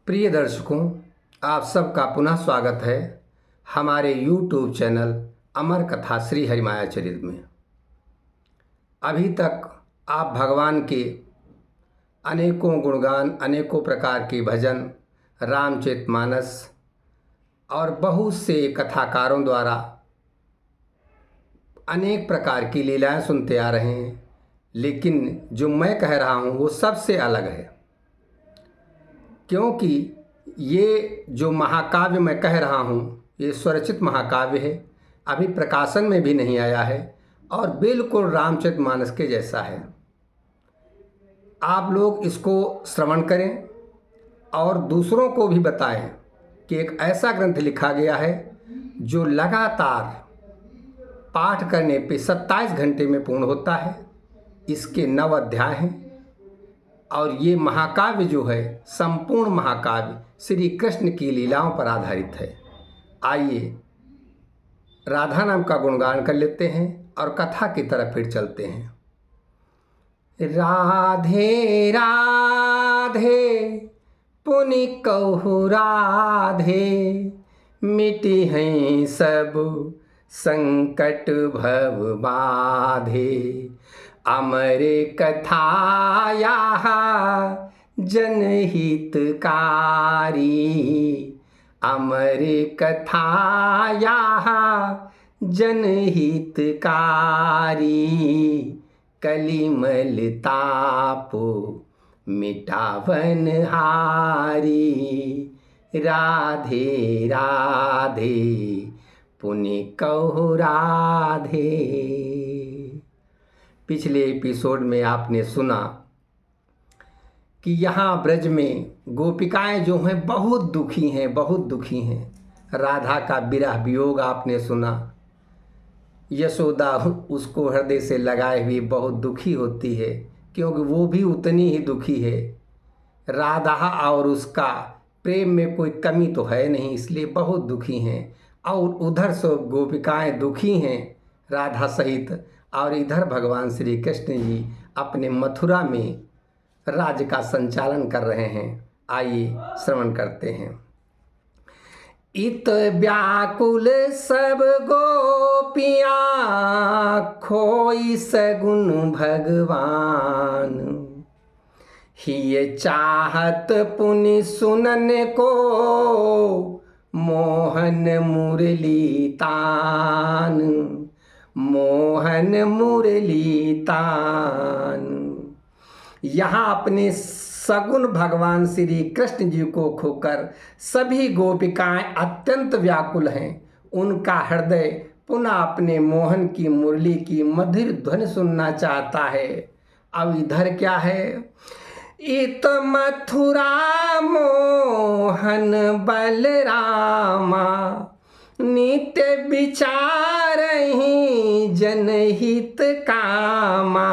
प्रिय दर्शकों, आप सबका पुनः स्वागत है हमारे YouTube चैनल अमर कथा श्री हरिमाया चरित में। अभी तक आप भगवान के अनेकों गुणगान, अनेकों प्रकार के भजन, रामचरितमानस और बहुत से कथाकारों द्वारा अनेक प्रकार की लीलाएं सुनते आ रहे हैं, लेकिन जो मैं कह रहा हूँ वो सबसे अलग है। क्योंकि ये जो महाकाव्य मैं कह रहा हूँ ये स्वरचित महाकाव्य है, अभी प्रकाशन में भी नहीं आया है और बिल्कुल रामचरितमानस के जैसा है। आप लोग इसको श्रवण करें और दूसरों को भी बताएं कि एक ऐसा ग्रंथ लिखा गया है जो लगातार पाठ करने पे 27 घंटे में पूर्ण होता है। इसके 9 अध्याय हैं और ये महाकाव्य जो है संपूर्ण महाकाव्य श्री कृष्ण की लीलाओं पर आधारित है। आइए राधा नाम का गुणगान कर लेते हैं और कथा की तरफ फिर चलते हैं। राधे राधे पुनि कहु राधे, मिटी हैं सब संकट भव बाधे। अमर कथाया जनहितकारी, अमर कथाया जनहितकारी। कलिमल तापो मिटावन हारी, राधे राधे पुनि कहु राधे। पिछले एपिसोड में आपने सुना कि यहाँ ब्रज में गोपिकाएं जो हैं बहुत दुखी हैं, बहुत दुखी हैं। राधा का विरह वियोग आपने सुना। यशोदा उसको हृदय से लगाए हुए बहुत दुखी होती है, क्योंकि वो भी उतनी ही दुखी है। राधा और उसका प्रेम में कोई कमी तो है नहीं, इसलिए बहुत दुखी हैं। और उधर से गोपिकाएं दुखी हैं राधा सहित, और इधर भगवान श्री कृष्ण जी अपने मथुरा में राज्य का संचालन कर रहे हैं। आइए श्रवण करते हैं। इत व्याकुल सब गोपियाँ, खोई सगुन भगवान। हिय चाहत पुनि सुनन को, मोहन मुरली तान, मोहन मुरली तान। यहाँ अपने सगुन भगवान श्री कृष्ण जी को खोकर सभी गोपिकाएं अत्यंत व्याकुल हैं। उनका हृदय पुनः अपने मोहन की मुरली की मधुर ध्वनि सुनना चाहता है। अब इधर क्या है? इत मथुरा मोहन बलरामा, नित्य विचारहि जनहित कामा।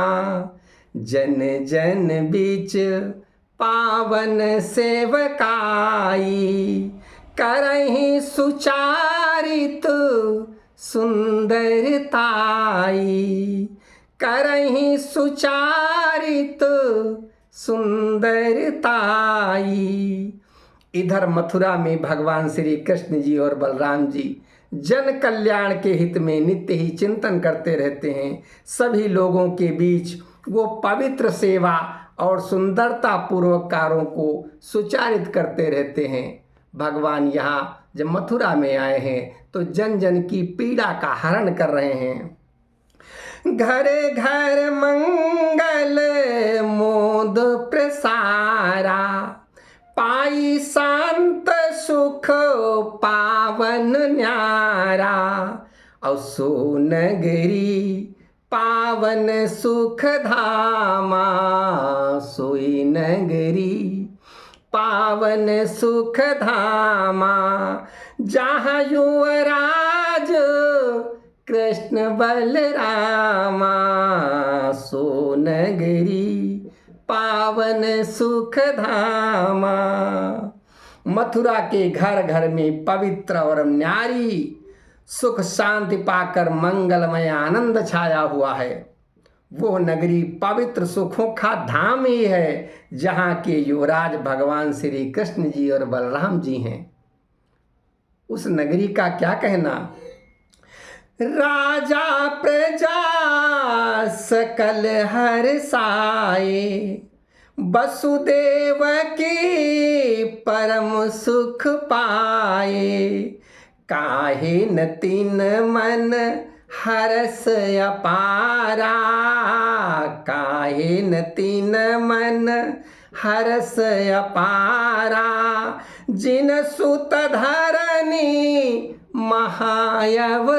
जन जन बीच पावन सेवकाई, करहि सुचारित सुंदरताई, करहि सुचारित सुंदरताई। इधर मथुरा में भगवान श्री कृष्ण जी और बलराम जी जन कल्याण के हित में नित्य ही चिंतन करते रहते हैं। सभी लोगों के बीच वो पवित्र सेवा और सुंदरता पूर्वक कार्यों को सुचारित करते रहते हैं। भगवान यहाँ जब मथुरा में आए हैं तो जन जन की पीड़ा का हरण कर रहे हैं। घरे घर मंगल मोद प्रसारा, पाई शांत सुख पावन न्यारा। असो नगरी पावन सुख धामा, सोई नगरी पावन सुख धामा। जहाँ युवराज कृष्ण बलरामा, सो नगरी पावन सुख धामा। मथुरा के घर घर में पवित्र और न्यारी सुख शांति पाकर मंगलमय आनंद छाया हुआ है। वो नगरी पवित्र सुखों का धाम ही है, जहाँ के युवराज भगवान श्री कृष्ण जी और बलराम जी हैं। उस नगरी का क्या कहना। राजा प्रजा सकल हर्षाए, वसुदेव की परम सुख पाए। काहे न तीन मन हरस अपारा, काहे न तीन मन हरस अपारा। जिन सुत धरनी महाअवतारा।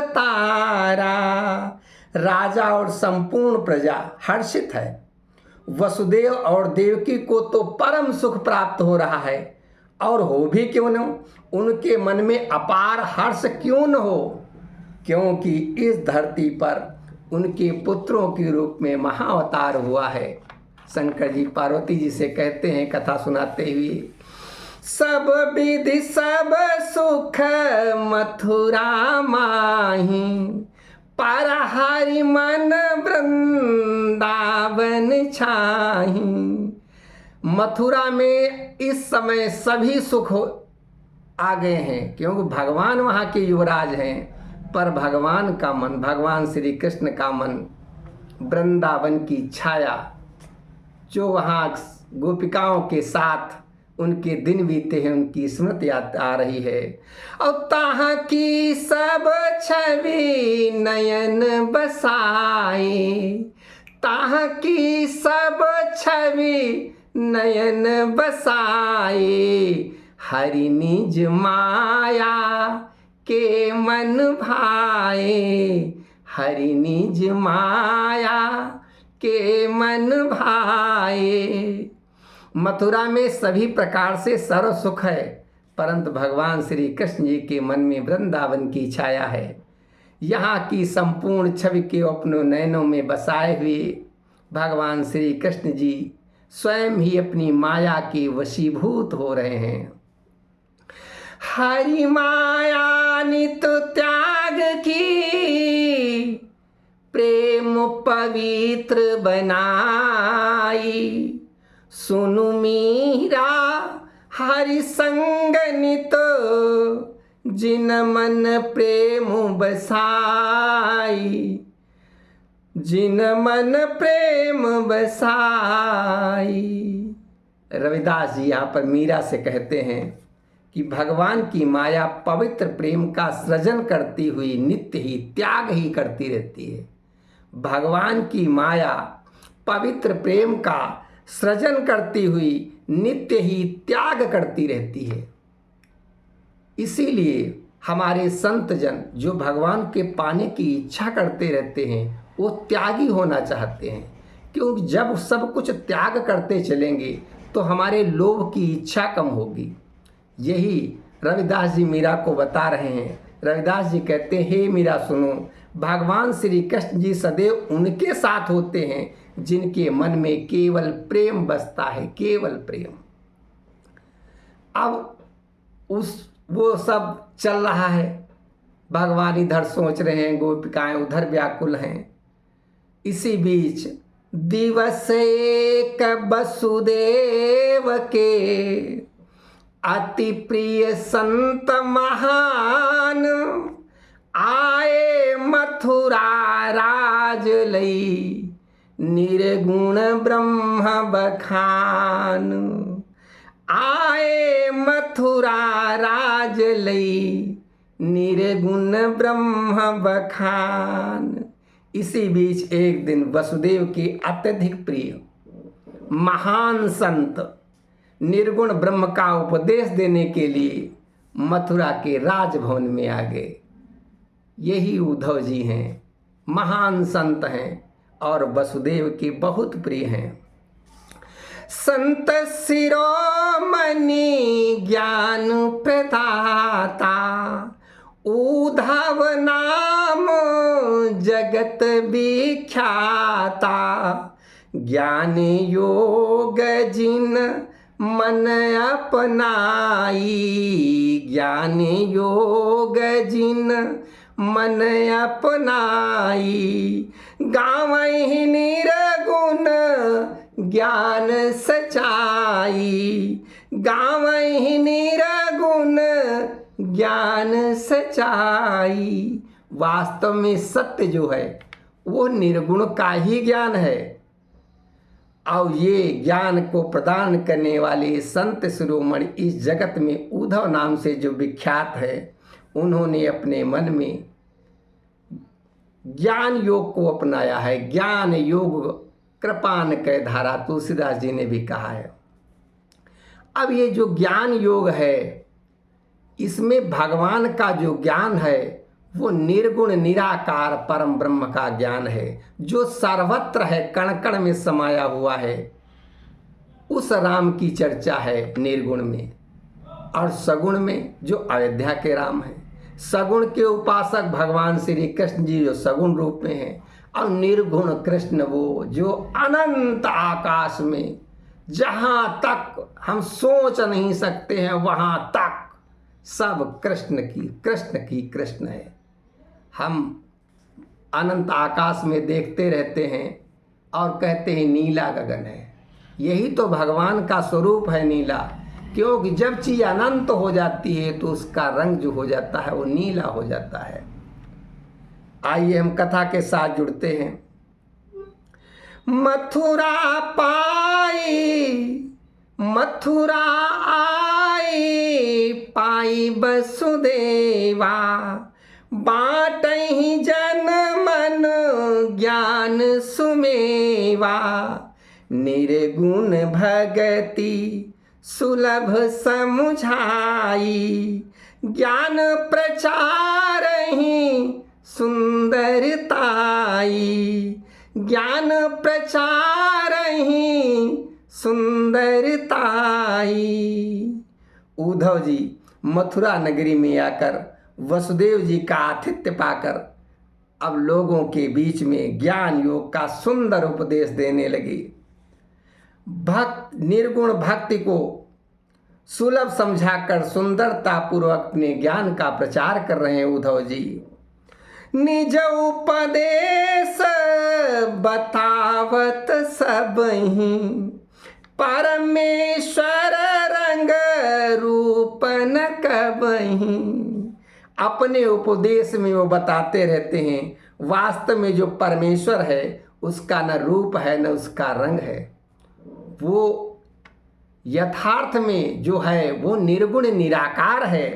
राजा और संपूर्ण प्रजा हर्षित है। वसुदेव और देवकी को तो परम सुख प्राप्त हो रहा है, और हो भी क्यों न, उनके मन में अपार हर्ष क्यों न हो, क्योंकि इस धरती पर उनके पुत्रों के रूप में महाअवतार हुआ है। शंकर जी पार्वती जी से कहते हैं कथा सुनाते हुए, सब विधि सब सुख मथुरा माही, पर हरि मन वृंदावन छाही। मथुरा में इस समय सभी सुख आ गए हैं, क्योंकि भगवान वहाँ के युवराज हैं, पर भगवान का मन, भगवान श्री कृष्ण का मन वृंदावन की छाया, जो वहाँ गोपिकाओं के साथ उनके दिन बीते हैं, उनकी स्मृति आ रही है। और तहाँ की सब छवि नयन बसाए, तहाँ की सब छवि नयन बसाए। हरि निज माया के मन भाए, हरि निज माया के मन भाए। मथुरा में सभी प्रकार से सर्व सुख है, परंतु भगवान श्री कृष्ण जी के मन में वृंदावन की छाया है। यहाँ की संपूर्ण छवि के अपने नयनों में बसाए हुए भगवान श्री कृष्ण जी स्वयं ही अपनी माया के वशीभूत हो रहे हैं। हरि माया नित त्याग की, प्रेम पवित्र बनाई। सुनु मीरा हरि संग नित, जिन मन प्रेम बसाई, जिन मन प्रेम बसाई। रविदास जी यहाँ पर मीरा से कहते हैं कि भगवान की माया पवित्र प्रेम का सृजन करती हुई नित्य ही त्याग ही करती रहती है। भगवान की माया पवित्र प्रेम का सृजन करती हुई नित्य ही त्याग करती रहती है। इसीलिए हमारे संत जन जो भगवान के पाने की इच्छा करते रहते हैं, वो त्यागी होना चाहते हैं, क्योंकि जब सब कुछ त्याग करते चलेंगे तो हमारे लोभ की इच्छा कम होगी। यही रविदास जी मीरा को बता रहे हैं। रविदास जी कहते हैं, हे मीरा सुनो, भगवान श्री कृष्ण जी सदैव उनके साथ होते हैं जिनके मन में केवल प्रेम बसता है, केवल प्रेम। अब वो सब चल रहा है, भगवान इधर सोच रहे हैं, गोपिकाएं उधर व्याकुल हैं। इसी बीच दिवस एक वसुदेव के, अति प्रिय संत महान, आए मथुरा राज लई, निर्गुण ब्रह्म बखान। आए मथुरा राज लई, निर्गुण ब्रह्म बखान। इसी बीच एक दिन वसुदेव के अत्यधिक प्रिय महान संत निर्गुण ब्रह्म का उपदेश देने के लिए मथुरा के राजभवन में आ गए। यही उद्धव जी हैं, महान संत हैं और वसुदेव के बहुत प्रिय हैं। संत शिरोमणि ज्ञान प्रदाता, उद्धव नाम जगत विख्याता। ज्ञान योग जिन मन अपनाई, ज्ञान योग जिन मन अपनाई। गावहि निर्गुण ज्ञान सचाई, गावहि निर्गुण ज्ञान सचाई। वास्तव में सत्य जो है वो निर्गुण का ही ज्ञान है। और ये ज्ञान को प्रदान करने वाले संत शिरोमणि इस जगत में उद्धव नाम से जो विख्यात है, उन्होंने अपने मन में ज्ञान योग को अपनाया है। ज्ञान योग कृपान कै धारा, तुलसीदास जी ने भी कहा है। अब ये जो ज्ञान योग है, इसमें भगवान का जो ज्ञान है वो निर्गुण निराकार परम ब्रह्म का ज्ञान है, जो सर्वत्र है, कण कण में समाया हुआ है। उस राम की चर्चा है निर्गुण में। और सगुण में जो अयोध्या के राम हैं, सगुण के उपासक भगवान श्री कृष्ण जी जो सगुण रूप में हैं, और निर्गुण कृष्ण वो जो अनंत आकाश में जहाँ तक हम सोच नहीं सकते हैं वहाँ तक सब कृष्ण की कृष्ण है। हम अनंत आकाश में देखते रहते हैं और कहते हैं नीला गगन है। यही तो भगवान का स्वरूप है नीला, क्योंकि जब चीज अनंत हो जाती है तो उसका रंग जो हो जाता है वो नीला हो जाता है। आइए हम कथा के साथ जुड़ते हैं। मथुरा आई पाई वसुदेवा, बाटहि जन मन ज्ञान सुमेवा। निर्गुण भगति सुलभ समुझाई, ज्ञान प्रचारहि सुंदरताई। ज्ञान प्रचारहि सुंदरताई। उद्धव जी मथुरा नगरी में आकर वसुदेव जी का आतिथ्य पाकर अब लोगों के बीच में ज्ञान योग का सुंदर उपदेश देने लगे। निर्गुण भक्ति को सुलभ समझाकर सुंदरता पूर्वक अपने ज्ञान का प्रचार कर रहे हैं उद्धव जी। निज उपदेश बतावत सबहि, परमेश्वर रंग रूप न कबहि। अपने उपदेश में वो बताते रहते हैं वास्तव में जो परमेश्वर है उसका न रूप है न उसका रंग है। वो यथार्थ में जो है वो निर्गुण निराकार है।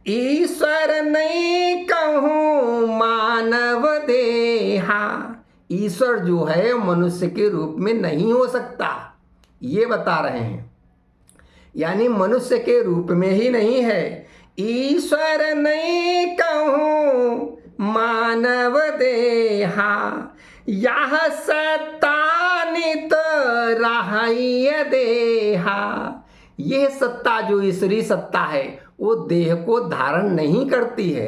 ईश्वर नहीं कहूँ मानव देहा, ईश्वर जो है मनुष्य के रूप में नहीं हो सकता, ये बता रहे हैं। यानी मनुष्य के रूप में ही नहीं है। ईश्वर नहीं कहूँ मानव देहा, यह सत्ता नित रहाय देहा। यह सत्ता जो ईश्वरी सत्ता है वो देह को धारण नहीं करती है।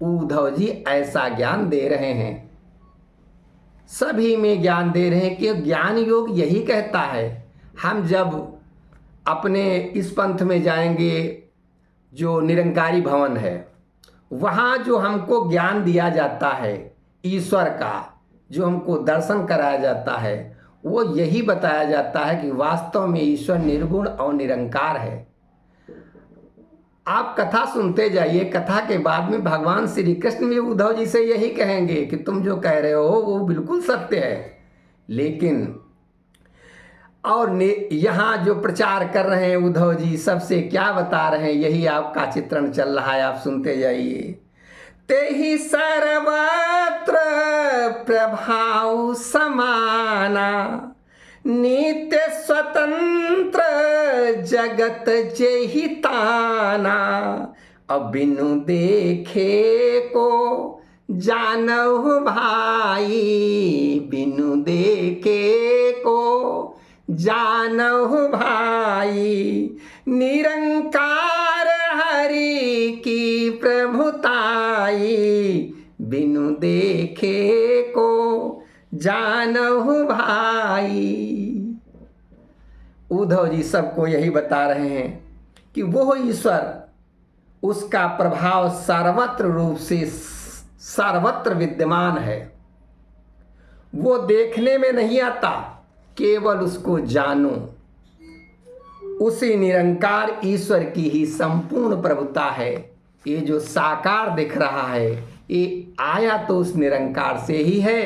उद्धव जी ऐसा ज्ञान दे रहे हैं, सभी में ज्ञान दे रहे हैं कि ज्ञान योग यही कहता है। हम जब अपने इस पंथ में जाएंगे जो निरंकारी भवन है, वहाँ जो हमको ज्ञान दिया जाता है ईश्वर का, जो हमको दर्शन कराया जाता है, वो यही बताया जाता है कि वास्तव में ईश्वर निर्गुण और निरंकार है। आप कथा सुनते जाइए, कथा के बाद में भगवान श्री कृष्ण भी उद्धव जी से यही कहेंगे कि तुम जो कह रहे हो वो बिल्कुल सत्य है। लेकिन और यहाँ जो प्रचार कर रहे हैं उद्धव जी सबसे क्या बता रहे हैं, यही आपका चित्रण चल रहा है, आप सुनते जाइए। तेहि सर्वत्र प्रभाव समाना, नित्य स्वतंत्र जगत जेहि ताना। अब बिनु देखे को जानहु भाई, बिनु देखे को जानहु भाई। निरंकार हरि की प्रभुताई, बिनु देखे को जानहु भाई। उद्धव जी सबको यही बता रहे हैं कि वो ईश्वर, उसका प्रभाव सर्वत्र रूप से सर्वत्र विद्यमान है। वो देखने में नहीं आता, केवल उसको जानो। उसी निरंकार ईश्वर की ही संपूर्ण प्रभुता है। ये जो साकार दिख रहा है, ये आया तो उस निरंकार से ही है।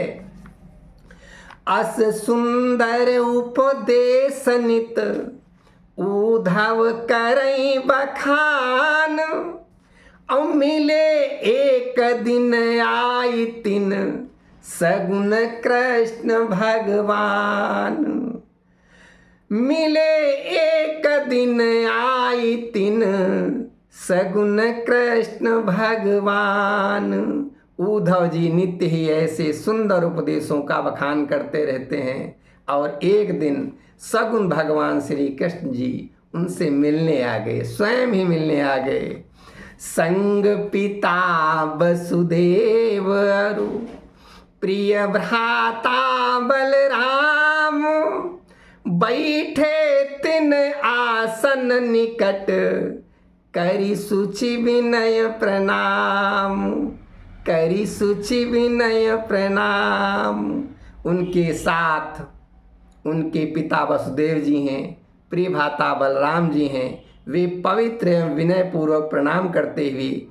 अस सुंदर उपदेश नित उद्धव करई बखान। औ मिले एक दिन आई तिन सगुन कृष्ण भगवान। मिले एक दिन आई तिन सगुन कृष्ण भगवान। उद्धव जी नित्य ही ऐसे सुंदर उपदेशों का बखान करते रहते हैं और एक दिन सगुन भगवान श्री कृष्ण जी उनसे मिलने आ गए, स्वयं ही मिलने आ गए। संग पिता वसुदेव अरु प्रिय भ्राता बलराम। बैठे तिन आसन निकट करी सुचि विनय प्रणाम। करी सुचि विनय प्रणाम। उनके साथ उनके पिता वसुदेव जी हैं, प्रिय भ्राता बलराम जी हैं। वे पवित्र एवं विनय पूर्वक प्रणाम करते हुए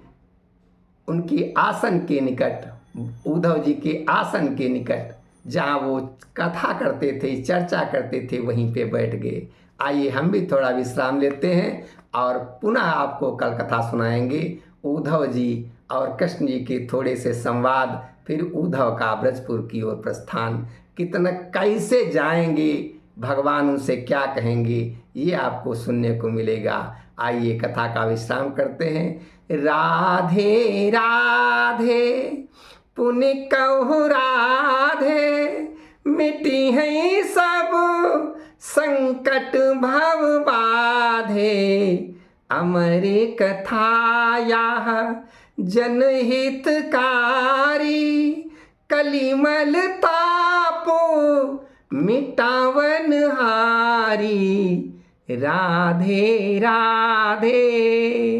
उनके आसन के निकट, उद्धव जी के आसन के निकट जहाँ वो कथा करते थे, चर्चा करते थे, वहीं पे बैठ गए। आइए हम भी थोड़ा विश्राम लेते हैं और पुनः आपको कल कथा सुनाएंगे। उद्धव जी और कृष्ण जी के थोड़े से संवाद, फिर उद्धव का ब्रजपुर की ओर प्रस्थान, कितना कैसे जाएंगे, भगवान उनसे क्या कहेंगे, ये आपको सुनने को मिलेगा। आइए कथा का विश्राम करते हैं। राधे राधे पुनि कहु राधे, मिटी है सब संकट भव बाधे। अमरे कथा यह जनहितकारी, कलिमल तापो मिटावन हारी। राधे राधे।